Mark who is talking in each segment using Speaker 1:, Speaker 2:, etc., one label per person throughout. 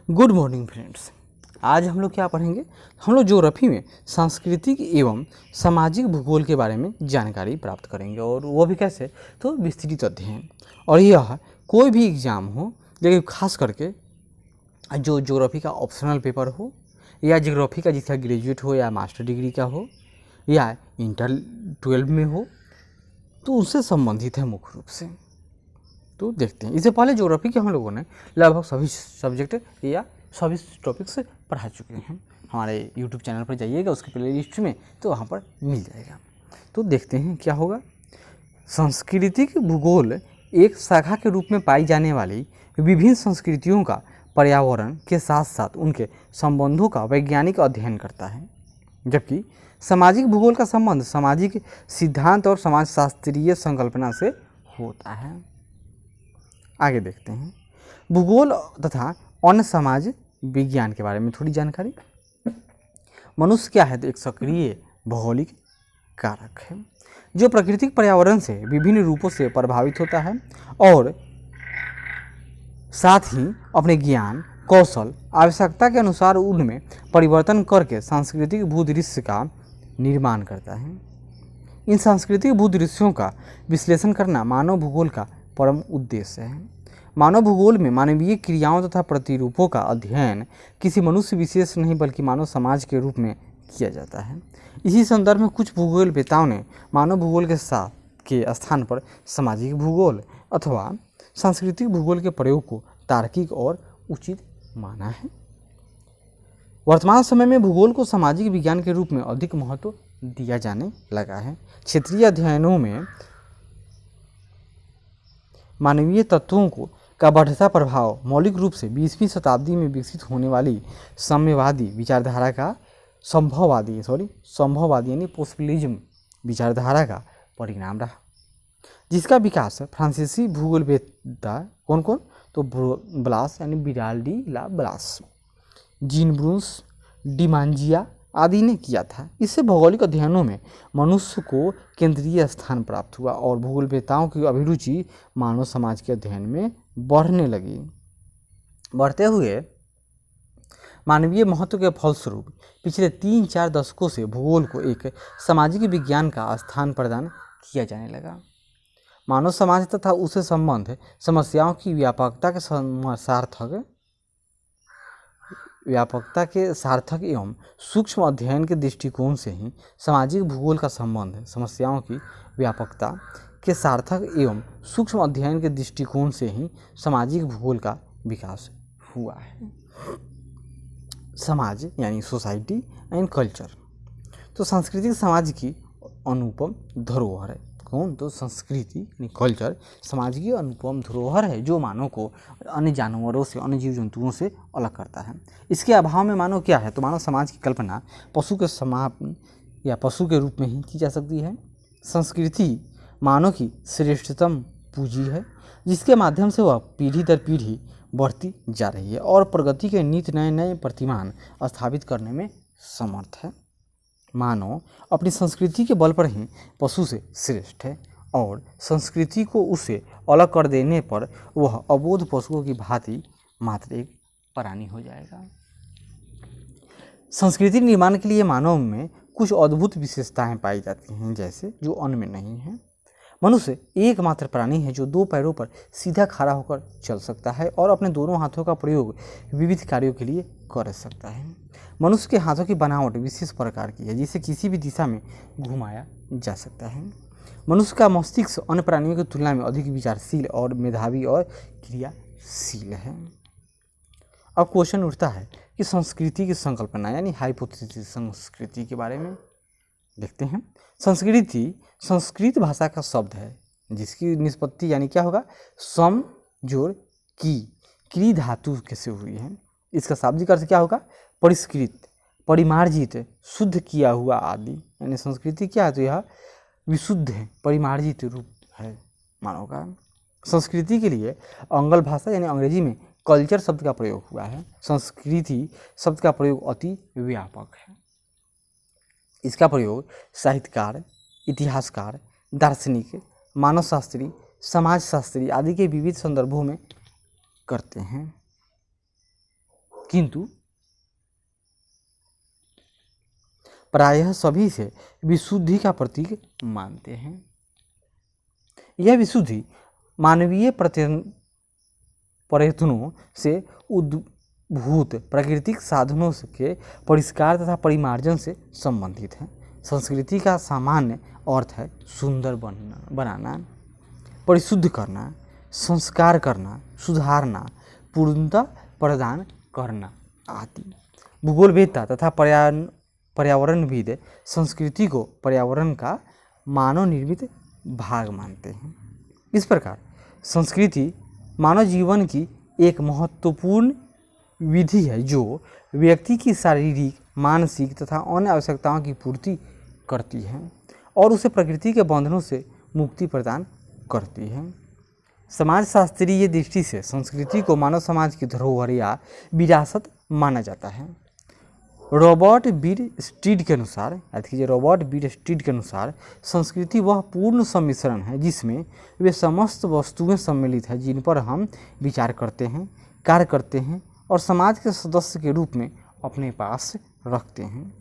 Speaker 1: Good morning friends. आज हम लोग क्या पढ़ेंगे? हम लोग ज्योग्राफी में सांस्कृतिक एवं सामाजिक भूगोल के बारे में जानकारी प्राप्त करेंगे, और वो भी कैसे? तो विस्तृत अध्ययन। और यह कोई भी एग्ज़ाम हो, लेकिन खास करके जो ज्योग्राफी का ऑप्शनल पेपर हो, या ज्योग्राफी का जिसका ग्रेजुएट हो या मास्टर डिग्री का हो, या इंटर 12 में हो, तो उससे संबंधित है मुख्य रूप से। तो देखते हैं। इससे पहले ज्योग्राफी के हम लोगों ने लगभग सभी सब्जेक्ट या सभी टॉपिक्स पढ़ा चुके हैं। हमारे यूट्यूब चैनल पर जाइएगा, उसके प्ले लिस्ट में, तो वहाँ पर मिल जाएगा। तो देखते हैं क्या होगा। सांस्कृतिक भूगोल एक शाखा के रूप में पाई जाने वाली विभिन्न संस्कृतियों का पर्यावरण के साथ साथ उनके संबंधों का वैज्ञानिक अध्ययन करता है, जबकि सामाजिक भूगोल का संबंध सामाजिक सिद्धांत और समाजशास्त्रीय संकल्पना से होता है। आगे देखते हैं भूगोल तथा अन्य समाज विज्ञान के बारे में थोड़ी जानकारी। मनुष्य क्या है? तो एक सक्रिय भौगोलिक कारक है जो प्राकृतिक पर्यावरण से विभिन्न रूपों से प्रभावित होता है और साथ ही अपने ज्ञान, कौशल, आवश्यकता के अनुसार उनमें परिवर्तन करके सांस्कृतिक भूदृश्य का निर्माण करता है। इन सांस्कृतिक भूदृश्यों का विश्लेषण करना मानव भूगोल का परम उद्देश्य है। मानव भूगोल में मानवीय क्रियाओं तथा प्रतिरूपों का अध्ययन किसी मनुष्य विशेष नहीं बल्कि मानव समाज के रूप में किया जाता है। इसी संदर्भ में कुछ भूगोलवेताओं ने मानव भूगोल के साथ के स्थान पर सामाजिक भूगोल अथवा सांस्कृतिक भूगोल के प्रयोग को तार्किक और उचित माना है। वर्तमान समय में भूगोल को सामाजिक विज्ञान के रूप में अधिक महत्व दिया जाने लगा है। क्षेत्रीय अध्ययनों में मानवीय तत्वों का बढ़ता प्रभाव मौलिक रूप से 20वीं शताब्दी में विकसित होने वाली साम्यवादी विचारधारा का संभववादी यानी पॉसिबिलिज्म विचारधारा का परिणाम रहा, जिसका विकास फ्रांसीसी भूगोलवेत्ता कौन तो ब्लास यानी विराल्डी ला ब्लास, जीन ब्रूस, डिमांजिया आदि ने किया था। इससे भौगोलिक अध्ययनों में मनुष्य को केंद्रीय स्थान प्राप्त हुआ और भूगोलवेत्ताओं की अभिरुचि मानव समाज के अध्ययन में बढ़ने लगी। बढ़ते हुए मानवीय महत्व के फलस्वरूप पिछले 3-4 दशकों से भूगोल को एक सामाजिक विज्ञान का स्थान प्रदान किया जाने लगा। मानव समाज तथा उससे संबंध समस्याओं की व्यापकता के सार्थक एवं सूक्ष्म अध्ययन के दृष्टिकोण से ही सामाजिक भूगोल का संबंध समस्याओं की व्यापकता के सार्थक एवं सूक्ष्म अध्ययन के दृष्टिकोण से ही सामाजिक भूगोल का विकास हुआ है। समाज यानी सोसाइटी एंड कल्चर, तो सांस्कृतिक समाज की अनुपम धरोहर है। कौन? तो संस्कृति यानी कल्चर समाज की अनुपम धरोहर है जो मानव को अन्य जानवरों से, अन्य जीव जंतुओं से अलग करता है। इसके अभाव में मानव क्या है? तो मानव समाज की कल्पना पशु के समाप्ति या पशु के रूप में ही की जा सकती है। संस्कृति मानव की श्रेष्ठतम पूंजी है जिसके माध्यम से वह पीढ़ी दर पीढ़ी बढ़ती जा रही है और प्रगति के नित्य नए नए प्रतिमान स्थापित करने में समर्थ है। मानव अपनी संस्कृति के बल पर ही पशु से श्रेष्ठ है और संस्कृति को उससे अलग कर देने पर वह अबोध पशुओं की भांति मात्र एक प्राणी हो जाएगा। संस्कृति निर्माण के लिए मानव में कुछ अद्भुत विशेषताएं पाई जाती हैं, जैसे जो अन्य में नहीं है। मनुष्य एकमात्र प्राणी है जो 2 पैरों पर सीधा खड़ा होकर चल सकता है और अपने दोनों हाथों का प्रयोग विविध कार्यों के लिए कर सकता है। मनुष्य के हाथों की बनावट विशेष प्रकार की है जिसे किसी भी दिशा में घुमाया जा सकता है। मनुष्य का मस्तिष्क अन्य प्राणियों की तुलना में अधिक विचारशील और मेधावी और क्रियाशील है। अब क्वेश्चन उठता है कि संस्कृति की संकल्पना यानी हाइपोथेसिस संस्कृति के बारे में देखते हैं। संस्कृति संस्कृत भाषा का शब्द है जिसकी निष्पत्ति यानी क्या होगा? सम जोड़ की धातु कैसे हुई है। इसका शाब्दिक अर्थ क्या होगा? परिष्कृत, परिमार्जित, शुद्ध किया हुआ आदि। यानी संस्कृति क्या है? तो यह विशुद्ध है, परिमार्जित रूप है मानव का। संस्कृति के लिए आंग्ल भाषा यानी अंग्रेजी में कल्चर शब्द का प्रयोग हुआ है। संस्कृति शब्द का प्रयोग अति व्यापक है। इसका प्रयोग साहित्यकार, इतिहासकार, दार्शनिक, मानवशास्त्री, समाजशास्त्री आदि के विविध संदर्भों में करते हैं। किंतु प्रायः सभी से विशुद्धि का प्रतीक मानते हैं। यह विशुद्धि मानवीय प्रयत्नों से उद्भूत प्राकृतिक साधनों के परिष्कार तथा परिमार्जन से संबंधित है। संस्कृति का सामान्य अर्थ है सुंदर बनाना, परिशुद्ध करना, संस्कार करना, सुधारना, पूर्णता प्रदान करना आदि। भूगोलवेत्ता तथा पर्यावरणविद संस्कृति को पर्यावरण का मानव निर्मित भाग मानते हैं। इस प्रकार संस्कृति मानव जीवन की एक महत्वपूर्ण विधि है जो व्यक्ति की शारीरिक, मानसिक तथा अन्य आवश्यकताओं की पूर्ति करती है और उसे प्रकृति के बंधनों से मुक्ति प्रदान करती है। समाजशास्त्रीय दृष्टि से संस्कृति को मानव समाज की धरोहर या विरासत माना जाता है। रॉबर्ट बीड स्टीड के अनुसार संस्कृति वह पूर्ण सम्मिश्रण है जिसमें वे समस्त वस्तुएं सम्मिलित हैं जिन पर हम विचार करते हैं, कार्य करते हैं और समाज के सदस्य के रूप में अपने पास रखते हैं।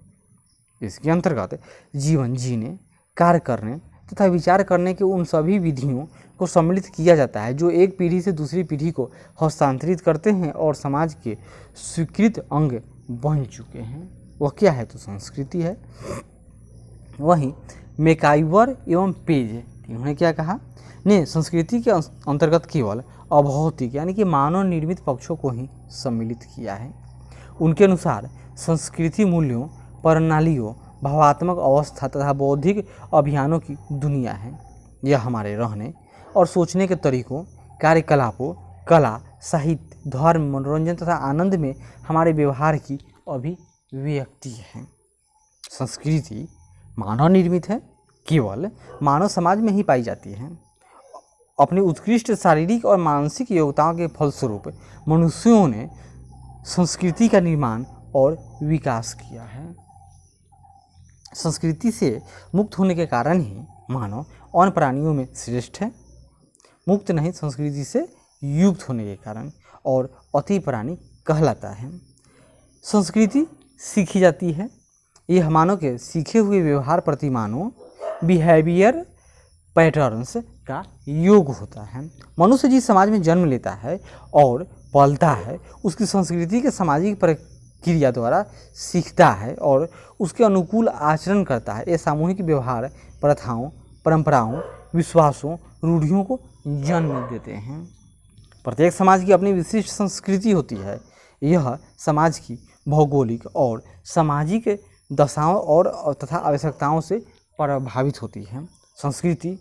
Speaker 1: इसके अंतर्गत जीवन जीने, कार्य करने तथा विचार करने के उन सभी विधियों को सम्मिलित किया जाता है जो एक पीढ़ी से दूसरी पीढ़ी को हस्तांतरित करते हैं और समाज के स्वीकृत अंग बन चुके हैं। वह क्या है? तो संस्कृति है। वहीं मैकाइवर एवं पेज इन्होंने क्या कहा ने संस्कृति के अंतर्गत केवल अभौतिक यानी कि मानव निर्मित पक्षों को ही सम्मिलित किया है। उनके अनुसार संस्कृति मूल्यों, प्रणालियों, भावात्मक अवस्था तथा बौद्धिक अभियानों की दुनिया है। यह हमारे रहने और सोचने के तरीकों, कार्यकलापों, कला, साहित्य, धर्म, मनोरंजन तथा आनंद में हमारे व्यवहार की अभिव्यक्ति है। संस्कृति मानव निर्मित है, केवल मानव समाज में ही पाई जाती है। अपनी उत्कृष्ट शारीरिक और मानसिक योग्यताओं के फलस्वरूप मनुष्यों ने संस्कृति का निर्माण और विकास किया है। संस्कृति से मुक्त होने के कारण ही मानव अन्य प्राणियों में श्रेष्ठ है। मुक्त नहीं, संस्कृति से युक्त होने के कारण और अति प्राणी कहलाता है। संस्कृति सीखी जाती है। यह मानव के सीखे हुए व्यवहार प्रतिमानों, बिहेवियर पैटर्न्स का योग होता है। मनुष्य जिस समाज में जन्म लेता है और पलता है उसकी संस्कृति के सामाजिक प्रक्रिया द्वारा सीखता है और उसके अनुकूल आचरण करता है। ये सामूहिक व्यवहार प्रथाओं, परंपराओं, विश्वासों, रूढ़ियों को जन्म देते हैं। प्रत्येक समाज की अपनी विशिष्ट संस्कृति होती है। यह समाज की भौगोलिक और सामाजिक दशाओं और तथा आवश्यकताओं से प्रभावित होती है। संस्कृति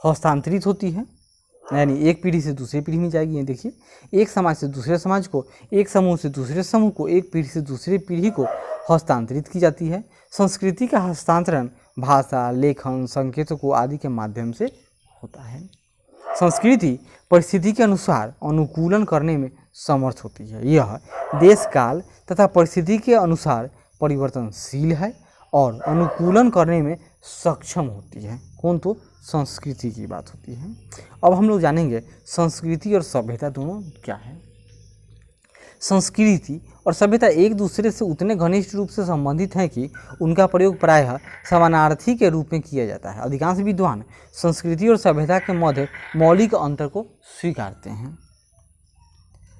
Speaker 1: हस्तांतरित होती है, यानी एक पीढ़ी से दूसरी पीढ़ी में जाएगी। ये देखिए, एक समाज से दूसरे समाज को, एक समूह से दूसरे समूह को, एक पीढ़ी से दूसरी पीढ़ी को हस्तांतरित की जाती है। संस्कृति का हस्तांतरण भाषा, लेखन, संकेतकों आदि के माध्यम से होता है। संस्कृति परिस्थिति के अनुसार अनुकूलन करने में समर्थ होती है। यह देश काल तथा परिस्थिति के अनुसार परिवर्तनशील है और अनुकूलन करने में सक्षम होती है। कौन? तो संस्कृति की बात होती है। अब हम लोग जानेंगे संस्कृति और सभ्यता दोनों क्या है। संस्कृति और सभ्यता एक दूसरे से उतने घनिष्ठ रूप से संबंधित हैं कि उनका प्रयोग प्रायः समानार्थी के रूप में किया जाता है। अधिकांश विद्वान संस्कृति और सभ्यता के मध्य मौलिक अंतर को स्वीकारते हैं।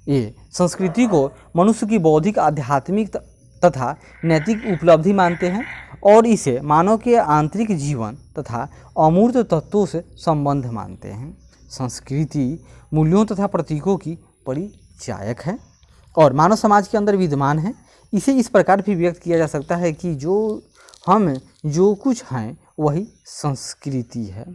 Speaker 1: ये संस्कृति को मनुष्य की बौद्धिक, आध्यात्मिक तथा नैतिक उपलब्धि मानते हैं और इसे मानव के आंतरिक जीवन तथा अमूर्त तत्वों से संबंध मानते हैं। संस्कृति मूल्यों तथा प्रतीकों की परिचायक है और मानव समाज के अंदर विद्यमान है। इसे इस प्रकार भी व्यक्त किया जा सकता है कि जो कुछ हैं वही संस्कृति है।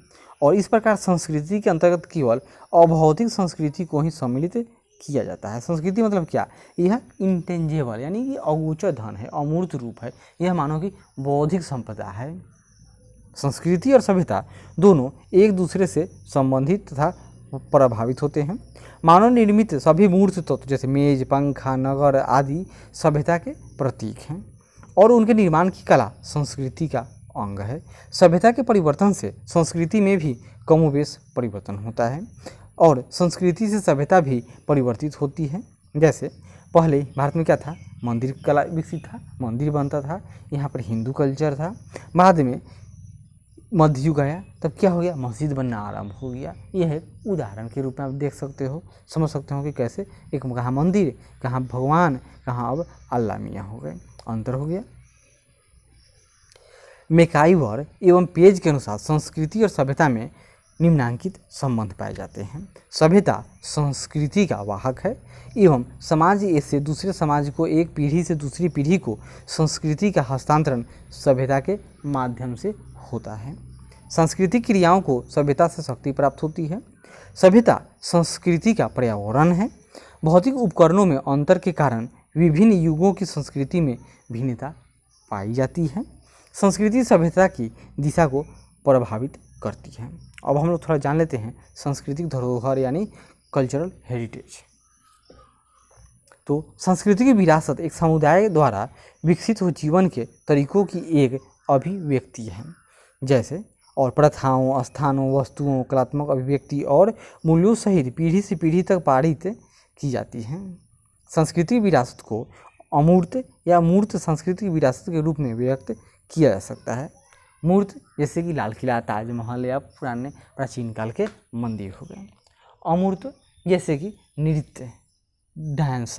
Speaker 1: और इस प्रकार संस्कृति के अंतर्गत केवल अभौतिक संस्कृति को ही सम्मिलित किया जाता है। संस्कृति मतलब क्या? यह इंटेंजेबल यानी कि अगोचर धन है, अमूर्त रूप है। यह मानव की बौद्धिक संपदा है। संस्कृति और सभ्यता दोनों एक दूसरे से संबंधित तथा प्रभावित होते हैं। मानव निर्मित सभी मूर्त तत्व जैसे मेज, पंखा, नगर आदि सभ्यता के प्रतीक हैं और उनके निर्माण की कला संस्कृति का अंग है। सभ्यता के परिवर्तन से संस्कृति में भी कमोबेश परिवर्तन होता है और संस्कृति से सभ्यता भी परिवर्तित होती है। जैसे पहले भारत में क्या था, मंदिर कला विकसित था, मंदिर बनता था, यहाँ पर हिंदू कल्चर था। बाद में मध्य युग आया, तब क्या हो गया, मस्जिद बनना आरंभ हो गया। यह एक उदाहरण के रूप में आप देख सकते हो, समझ सकते हो कि कैसे एक कहाँ मंदिर, कहाँ भगवान, कहाँ अब अल्लाह मियाँ हो गए, अंतर हो गया। मैकाइवर एवं पेज के अनुसार संस्कृति और सभ्यता में निम्नांकित संबंध पाए जाते हैं। सभ्यता संस्कृति का वाहक है एवं समाज इससे दूसरे समाज को, एक पीढ़ी से दूसरी पीढ़ी को संस्कृति का हस्तांतरण सभ्यता के माध्यम से होता है। सांस्कृतिक क्रियाओं को सभ्यता से शक्ति प्राप्त होती है। सभ्यता संस्कृति का पर्यावरण है। भौतिक उपकरणों में अंतर के कारण विभिन्न युगों की संस्कृति में भिन्नता पाई जाती है। संस्कृति सभ्यता की दिशा को प्रभावित करती है। अब हम लोग थोड़ा जान लेते हैं सांस्कृतिक धरोहर यानी कल्चरल हेरिटेज। तो सांस्कृतिक विरासत एक समुदाय द्वारा विकसित हुए जीवन के तरीकों की एक अभिव्यक्ति है, जैसे और प्रथाओं, स्थानों, वस्तुओं, कलात्मक अभिव्यक्ति और मूल्यों सहित पीढ़ी से पीढ़ी तक पारित की जाती हैं। सांस्कृतिक विरासत को अमूर्त या मूर्त सांस्कृतिक विरासत के रूप में व्यक्त किया जा सकता है। मूर्त जैसे कि लाल किला, ताजमहल या पुराने प्राचीन काल के मंदिर हो गए। अमूर्त जैसे कि नृत्य, डांस,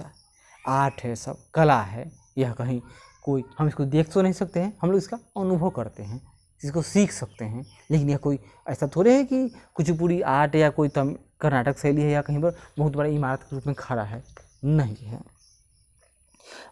Speaker 1: आर्ट है, सब कला है। यह कहीं कोई, हम इसको देख तो नहीं सकते हैं, हम लोग इसका अनुभव करते हैं, इसको सीख सकते हैं, लेकिन यह कोई ऐसा थोड़े है कि कुचिपुड़ी आर्ट या कोई कर्नाटक शैली है या कहीं पर बहुत बड़ा इमारत के रूप में खड़ा है, नहीं है।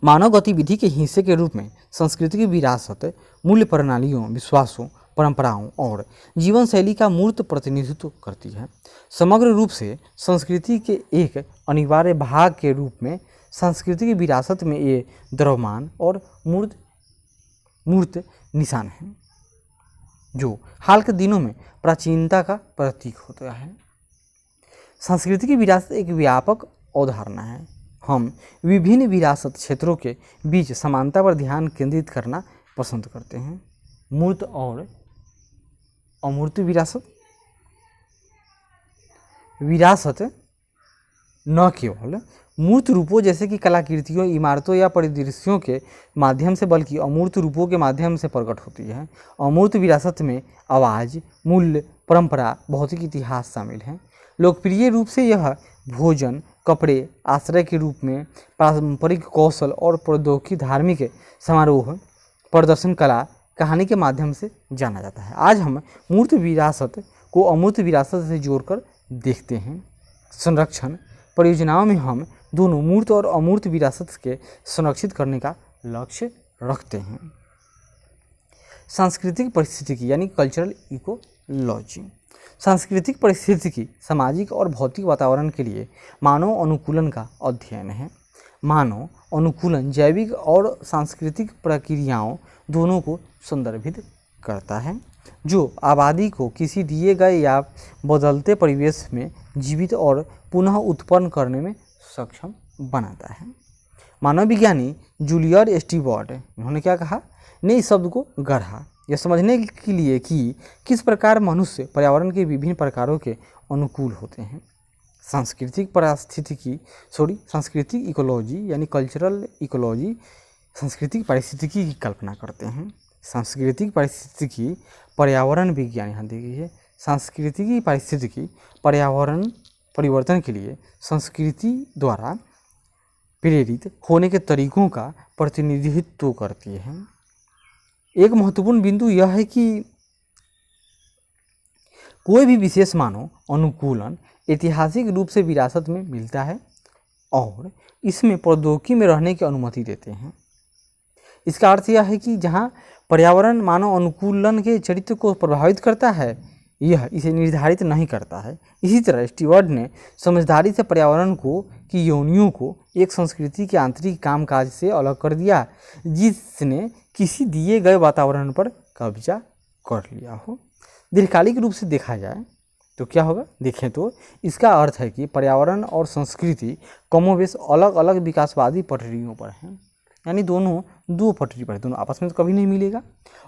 Speaker 1: मानव गतिविधि के हिस्से के रूप में संस्कृति की विरासत मूल्य प्रणालियों, विश्वासों, परंपराओं और जीवन शैली का मूर्त प्रतिनिधित्व करती है। समग्र रूप से संस्कृति के एक अनिवार्य भाग के रूप में सांस्कृतिक विरासत में ये द्रव्यमान और मूर्त निशान हैं, जो हाल के दिनों में प्राचीनता का प्रतीक होता है। सांस्कृतिक विरासत एक व्यापक अवधारणा है। हम विभिन्न विरासत क्षेत्रों के बीच समानता पर ध्यान केंद्रित करना पसंद करते हैं। मूर्त और अमूर्त विरासत न केवल मूर्त रूपों जैसे कि कलाकृतियों, इमारतों या परिदृश्यों के माध्यम से, बल्कि अमूर्त रूपों के माध्यम से प्रकट होती है। अमूर्त विरासत में आवाज़, मूल्य, परंपरा, भौतिक इतिहास शामिल हैं। लोकप्रिय रूप से यह भोजन, कपड़े, आश्रय के रूप में, पारंपरिक कौशल और प्रौद्योगिकी, धार्मिक समारोह, प्रदर्शन, कला, कहानी के माध्यम से जाना जाता है। आज हम मूर्त विरासत को अमूर्त विरासत से जोड़कर देखते हैं। संरक्षण परियोजनाओं में हम दोनों मूर्त और अमूर्त विरासत के संरक्षित करने का लक्ष्य रखते हैं। सांस्कृतिक पारिस्थितिकी यानी कल्चरल इकोलॉजी। सांस्कृतिक पारिस्थितिकी सामाजिक और भौतिक वातावरण के लिए मानव अनुकूलन का अध्ययन है। मानव अनुकूलन जैविक और सांस्कृतिक प्रक्रियाओं दोनों को संदर्भित करता है, जो आबादी को किसी दिए गए या बदलते परिवेश में जीवित और पुनः उत्पन्न करने में सक्षम बनाता है। मानव विज्ञानी जूलियर स्टीवर्ट, इन्होंने क्या कहा, ने इस शब्द को गढ़ा यह समझने के लिए कि किस प्रकार मनुष्य पर्यावरण के विभिन्न प्रकारों के अनुकूल होते हैं। सांस्कृतिक इकोलॉजी यानी कल्चरल इकोलॉजी सांस्कृतिक पारिस्थितिकी की कल्पना करते हैं। सांस्कृतिक पारिस्थितिकी पर्यावरण विज्ञान, यहाँ देखिए, सांस्कृतिक पारिस्थितिकी पर्यावरण परिवर्तन के लिए संस्कृति द्वारा प्रेरित होने के तरीकों का प्रतिनिधित्व करती है। एक महत्वपूर्ण बिंदु यह है कि कोई भी विशेष मानव अनुकूलन ऐतिहासिक रूप से विरासत में मिलता है और इसमें प्रौद्योगिकी में रहने की अनुमति देते हैं। इसका अर्थ यह है कि जहाँ पर्यावरण मानव अनुकूलन के चरित्र को प्रभावित करता है, यह इसे निर्धारित नहीं करता है। इसी तरह स्टीवर्ट ने समझदारी से पर्यावरण की योनियों को एक संस्कृति के आंतरिक कामकाज से अलग कर दिया, जिसने किसी दिए गए वातावरण पर कब्जा कर लिया हो। दीर्घकालिक रूप से देखा जाए तो क्या होगा, देखें तो इसका अर्थ है कि पर्यावरण और संस्कृति कमोबेश अलग अलग विकासवादी पटरियों पर हैं, यानी दोनों दो पटरी पर, दोनों आपस में तो कभी नहीं मिलेगा।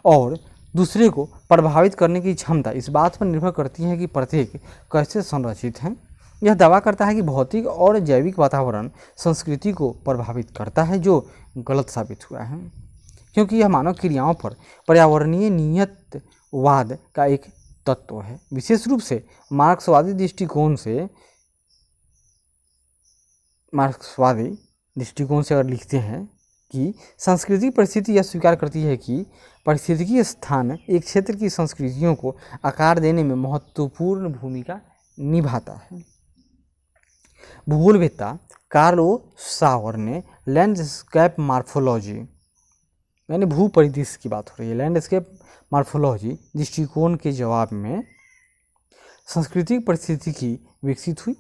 Speaker 1: और दूसरे को प्रभावित करने की क्षमता इस बात पर निर्भर करती है कि प्रत्येक कैसे संरचित हैं। यह दावा करता है कि भौतिक और जैविक वातावरण संस्कृति को प्रभावित करता है, जो गलत साबित हुआ है, क्योंकि यह मानव क्रियाओं पर पर्यावरणीय नियतवाद का एक तत्व है। विशेष रूप से मार्क्सवादी दृष्टिकोण से अगर लिखते हैं कि सांस्कृतिक परिस्थिति यह स्वीकार करती है कि पारिस्थितिकी स्थान एक क्षेत्र की संस्कृतियों को आकार देने में महत्वपूर्ण भूमिका निभाता है। भूगोलवेत्ता कार्लो सावर ने लैंडस्केप मॉर्फोलॉजी, यानी भू परिदृश्य की बात हो रही है, लैंडस्केप मॉर्फोलॉजी दृष्टिकोण के जवाब में सांस्कृतिक परिस्थितिकी विकसित हुई।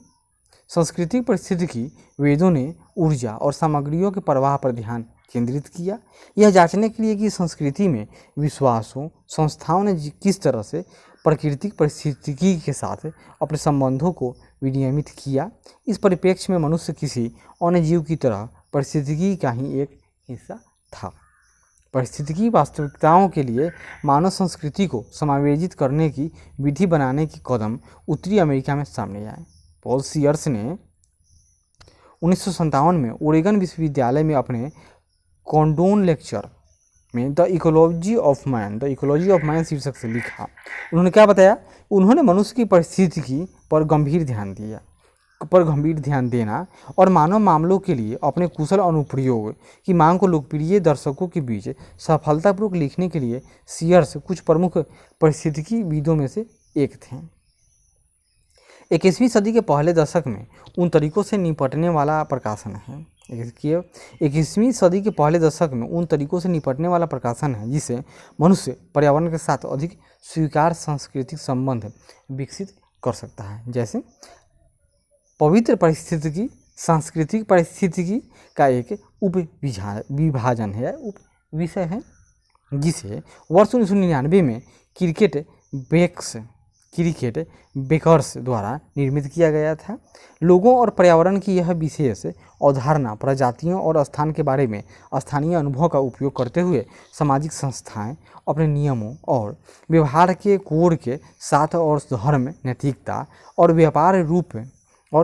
Speaker 1: सांस्कृतिक परिस्थितिकी वेदों ने ऊर्जा और सामग्रियों के प्रवाह पर ध्यान केंद्रित किया, यह जांचने के लिए कि संस्कृति में विश्वासों संस्थाओं ने किस तरह से प्राकृतिक परिस्थितिकी के साथ अपने संबंधों को विनियमित किया। इस परिप्रेक्ष्य में मनुष्य किसी अन्य जीव की तरह परिस्थितिकी का ही एक हिस्सा था। परिस्थितिकी वास्तविकताओं के लिए मानव संस्कृति को समायोजित करने की विधि बनाने के कदम उत्तरी अमेरिका में सामने आए। पॉल सीयर्स ने 1957 में ओरेगन विश्वविद्यालय में अपने कॉन्डोन लेक्चर में द इकोलॉजी ऑफ मैन शीर्षक से लिखा। उन्होंने क्या बताया? उन्होंने मनुष्य की परिस्थितिकी पर गंभीर ध्यान देना और मानव मामलों के लिए अपने कुशल अनुप्रयोग की मांग को लोकप्रिय दर्शकों के बीच सफलतापूर्वक लिखने के लिए सीयर्स कुछ प्रमुख परिस्थितिकीविदों में से एक थे। 21वीं सदी के पहले दशक में उन तरीकों से निपटने वाला प्रकाशन है 21वीं सदी के पहले दशक में उन तरीकों से निपटने वाला प्रकाशन है जिसे मनुष्य पर्यावरण के साथ अधिक स्वीकार सांस्कृतिक संबंध विकसित कर सकता है। जैसे पवित्र परिस्थितिकी सांस्कृतिक परिस्थितिकी का एक विभाजन है, उप विषय है, जिसे वर्ष 1999 में क्रिकेट बेकर्स द्वारा निर्मित किया गया था। लोगों और पर्यावरण की यह विशेष अवधारणा प्रजातियों और स्थान के बारे में स्थानीय अनुभव का उपयोग करते हुए सामाजिक संस्थाएं अपने नियमों और व्यवहार के कोड के साथ और धर्म, नैतिकता और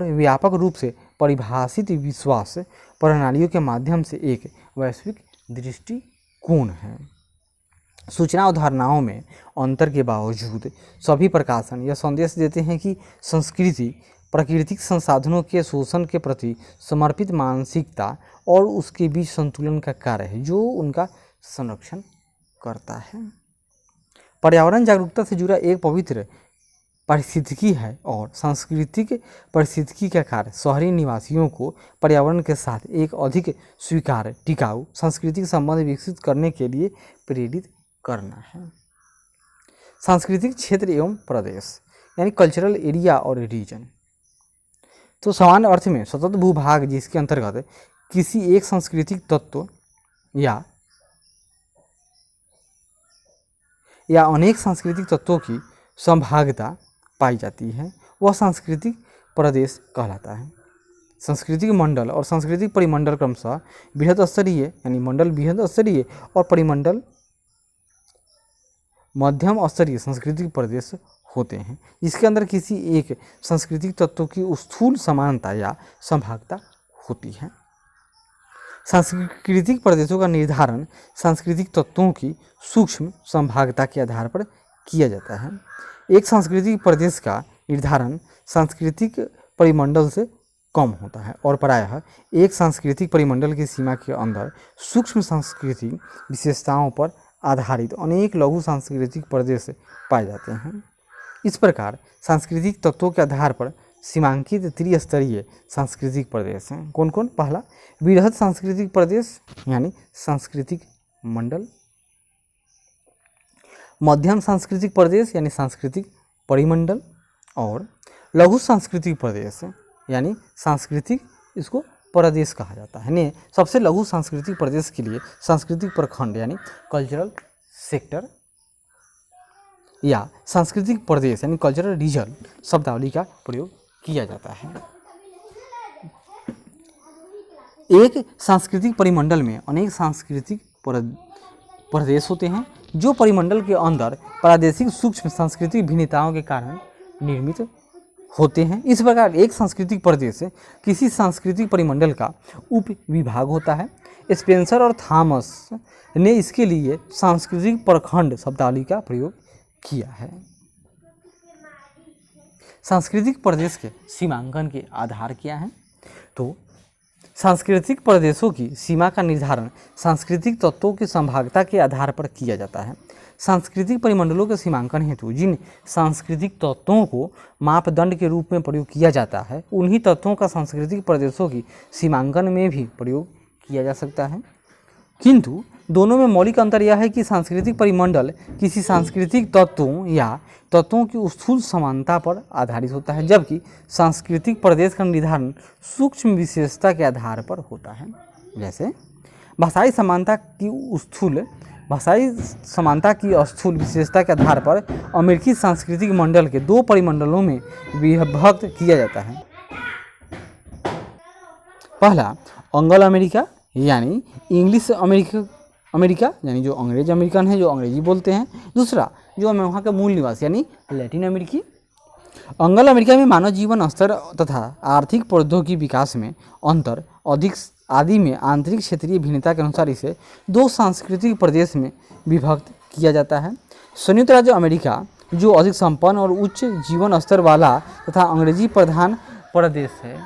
Speaker 1: व्यापक रूप से परिभाषित विश्वास प्रणालियों के माध्यम से एक वैश्विक दृष्टिकोण है। सूचना अवधारणाओं में अंतर के बावजूद सभी प्रकाशन यह संदेश देते हैं कि संस्कृति प्राकृतिक संसाधनों के शोषण के प्रति समर्पित मानसिकता और उसके बीच संतुलन का कार्य है, जो उनका संरक्षण करता है। पर्यावरण जागरूकता से जुड़ा एक पवित्र पारिस्थितिकी है और सांस्कृतिक पारिस्थितिकी का कार्य शहरी निवासियों को पर्यावरण के साथ एक अधिक स्वीकार्य टिकाऊ सांस्कृतिक संबंध विकसित करने के लिए प्रेरित करना है। सांस्कृतिक क्षेत्र एवं प्रदेश यानी कल्चरल एरिया और रीजन, तो सामान्य अर्थ में सतत भूभाग जिसके अंतर्गत किसी एक सांस्कृतिक तत्व या अनेक सांस्कृतिक तत्वों की संभाव्यता पाई जाती है, वह सांस्कृतिक प्रदेश कहलाता है। सांस्कृतिक मंडल और सांस्कृतिक परिमंडल क्रमशः बृहद स्तरीय यानी मंडल बृहद स्तरीय और परिमंडल मध्यम स्तरीय सांस्कृतिक प्रदेश होते हैं, जिसके अंदर किसी एक सांस्कृतिक तत्व की स्थूल समानता या संभाव्यता होती है। सांस्कृतिक प्रदेशों का निर्धारण सांस्कृतिक तत्वों की सूक्ष्म संभाव्यता के आधार पर किया जाता है। एक सांस्कृतिक प्रदेश का निर्धारण सांस्कृतिक परिमंडल से कम होता है और प्रायः एक सांस्कृतिक परिमंडल की सीमा के अंदर सूक्ष्म सांस्कृतिक विशेषताओं पर आधारित अनेक लघु सांस्कृतिक प्रदेश पाए जाते हैं। इस प्रकार सांस्कृतिक तत्वों के आधार पर सीमांकित त्रिस्तरीय सांस्कृतिक प्रदेश हैं। कौन कौन? पहला बृहद सांस्कृतिक प्रदेश यानी सांस्कृतिक मंडल, मध्यम सांस्कृतिक प्रदेश यानी सांस्कृतिक परिमंडल और लघु सांस्कृतिक प्रदेश यानी सांस्कृतिक इसको प्रदेश कहा जाता है। ने सबसे लघु सांस्कृतिक प्रदेश के लिए सांस्कृतिक प्रखंड यानी कल्चरल सेक्टर या सांस्कृतिक प्रदेश यानी कल्चरल रीजन शब्दावली का प्रयोग किया जाता है। एक सांस्कृतिक परिमंडल में अनेक सांस्कृतिक प्रदेश होते हैं जो परिमंडल के अंदर प्रादेशिक सूक्ष्म सांस्कृतिक भिन्नताओं के कारण निर्मित होते हैं। इस प्रकार एक सांस्कृतिक प्रदेश किसी सांस्कृतिक परिमंडल का उप विभाग होता है। स्पेंसर और थॉमस ने इसके लिए सांस्कृतिक प्रखंड शब्दावली का प्रयोग किया है। सांस्कृतिक प्रदेश के सीमांकन के आधार क्या हैं? तो सांस्कृतिक प्रदेशों की सीमा का निर्धारण सांस्कृतिक तत्वों की संभाव्यता के आधार पर किया जाता है। सांस्कृतिक परिमंडलों के सीमांकन हेतु जिन सांस्कृतिक तत्वों को मापदंड के रूप में प्रयोग किया जाता है, उन्हीं तत्वों का सांस्कृतिक प्रदेशों की सीमांकन में भी प्रयोग किया जा सकता है। किंतु दोनों में मौलिक अंतर यह है कि सांस्कृतिक परिमंडल किसी सांस्कृतिक तत्वों या तत्वों की स्थूल समानता पर आधारित होता है, जबकि सांस्कृतिक प्रदेश का निर्धारण सूक्ष्म विशेषता के आधार पर होता है। जैसे भाषाई समानता की स्थूल विशेषता के आधार पर अमेरिकी सांस्कृतिक मंडल के दो परिमंडलों में विभक्त किया जाता है। पहला एंग्लो अमेरिका यानी इंग्लिश अमेरिका यानी जो अंग्रेज अमेरिकन है, जो अंग्रेजी बोलते हैं। दूसरा जो वहाँ का मूल निवासी यानी लैटिन अमेरिकी। एंग्लो अमेरिका में मानव जीवन स्तर तथा आर्थिक प्रौद्योगिकी विकास में अंतर अधिक आदि में आंतरिक क्षेत्रीय भिन्नता के अनुसार इसे दो सांस्कृतिक प्रदेश में विभक्त किया जाता है। संयुक्त राज्य अमेरिका जो अधिक संपन्न और उच्च जीवन स्तर वाला तथा अंग्रेजी प्रधान प्रदेश है,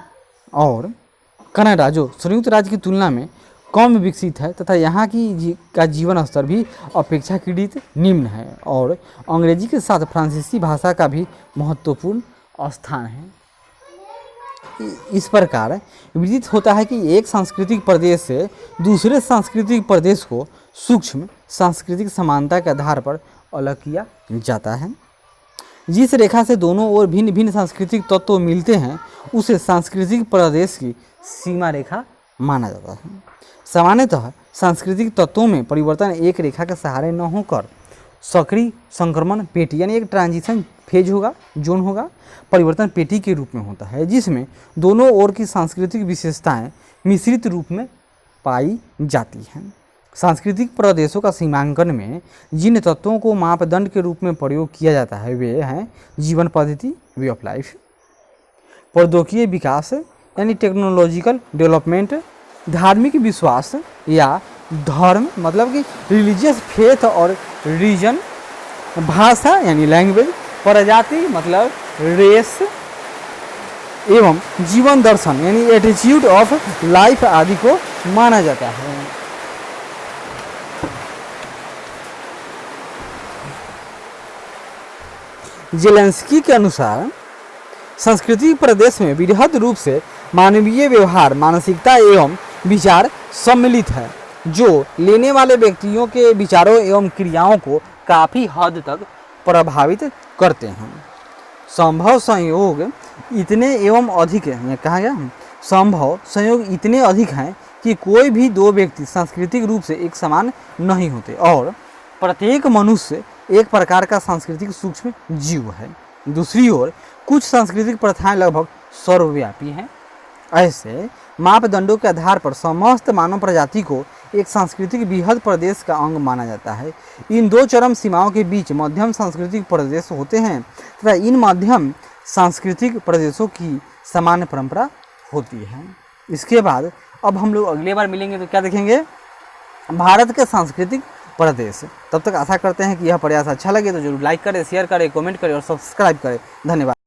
Speaker 1: और कनाडा जो संयुक्त राज्य की तुलना में कम विकसित है तथा यहाँ का जीवन स्तर भी अपेक्षाकृत निम्न है, और अंग्रेजी के साथ फ्रांसीसी भाषा का भी महत्वपूर्ण स्थान है। इस प्रकार विदित होता है कि एक सांस्कृतिक प्रदेश से दूसरे सांस्कृतिक प्रदेश को सूक्ष्म सांस्कृतिक समानता के आधार पर अलग किया जाता है। जिस रेखा से दोनों ओर भिन्न भिन्न सांस्कृतिक तत्व मिलते हैं उसे सांस्कृतिक प्रदेश की सीमा रेखा माना जाता है। सामान्यतः सांस्कृतिक तत्वों में परिवर्तन एक रेखा के सहारे न होकर सक्रिय संक्रमण पेटी यानी एक ट्रांजिशन फेज होगा, जोन होगा, परिवर्तन पेटी के रूप में होता है, जिसमें दोनों ओर की सांस्कृतिक विशेषताएं मिश्रित रूप में पाई जाती हैं। सांस्कृतिक प्रदेशों का सीमांकन में जिन तत्वों को मापदंड के रूप में प्रयोग किया जाता है वे हैं जीवन पद्धति, वे ऑफ लाइफ, प्रौद्योगिकीय विकास यानी टेक्नोलॉजिकल डेवलपमेंट, धार्मिक विश्वास या धर्म मतलब कि रिलीजियस फेथ और रीजन, भाषा यानी लैंग्वेज, प्रजाति मतलब रेस, एवं जीवन दर्शन यानी एटीट्यूड ऑफ लाइफ आदि को माना जाता है। जेलेंस्की के अनुसार सांस्कृतिक प्रदेश में वृहद रूप से मानवीय व्यवहार, मानसिकता एवं विचार सम्मिलित है, जो लेने वाले व्यक्तियों के विचारों एवं क्रियाओं को काफ़ी हद तक प्रभावित करते हैं। संभव संयोग इतने एवं अधिक है, कहा गया संभव संयोग इतने अधिक हैं कि कोई भी दो व्यक्ति सांस्कृतिक रूप से एक समान नहीं होते और प्रत्येक मनुष्य एक प्रकार का सांस्कृतिक सूक्ष्म जीव है। दूसरी ओर कुछ सांस्कृतिक प्रथाएं लगभग सर्वव्यापी हैं। ऐसे मापदंडों के आधार पर समस्त मानव प्रजाति को एक सांस्कृतिक बृहद प्रदेश का अंग माना जाता है। इन दो चरम सीमाओं के बीच मध्यम सांस्कृतिक प्रदेश होते हैं तथा इन मध्यम सांस्कृतिक प्रदेशों की सामान्य परंपरा होती है। इसके बाद अब हम लोग अगले बार मिलेंगे तो क्या देखेंगे, भारत के सांस्कृतिक प्रदेश। तब तक आशा करते हैं कि यह प्रयास अच्छा लगे तो जरूर लाइक करें, शेयर करें, कमेंट करें और सब्सक्राइब करें। धन्यवाद।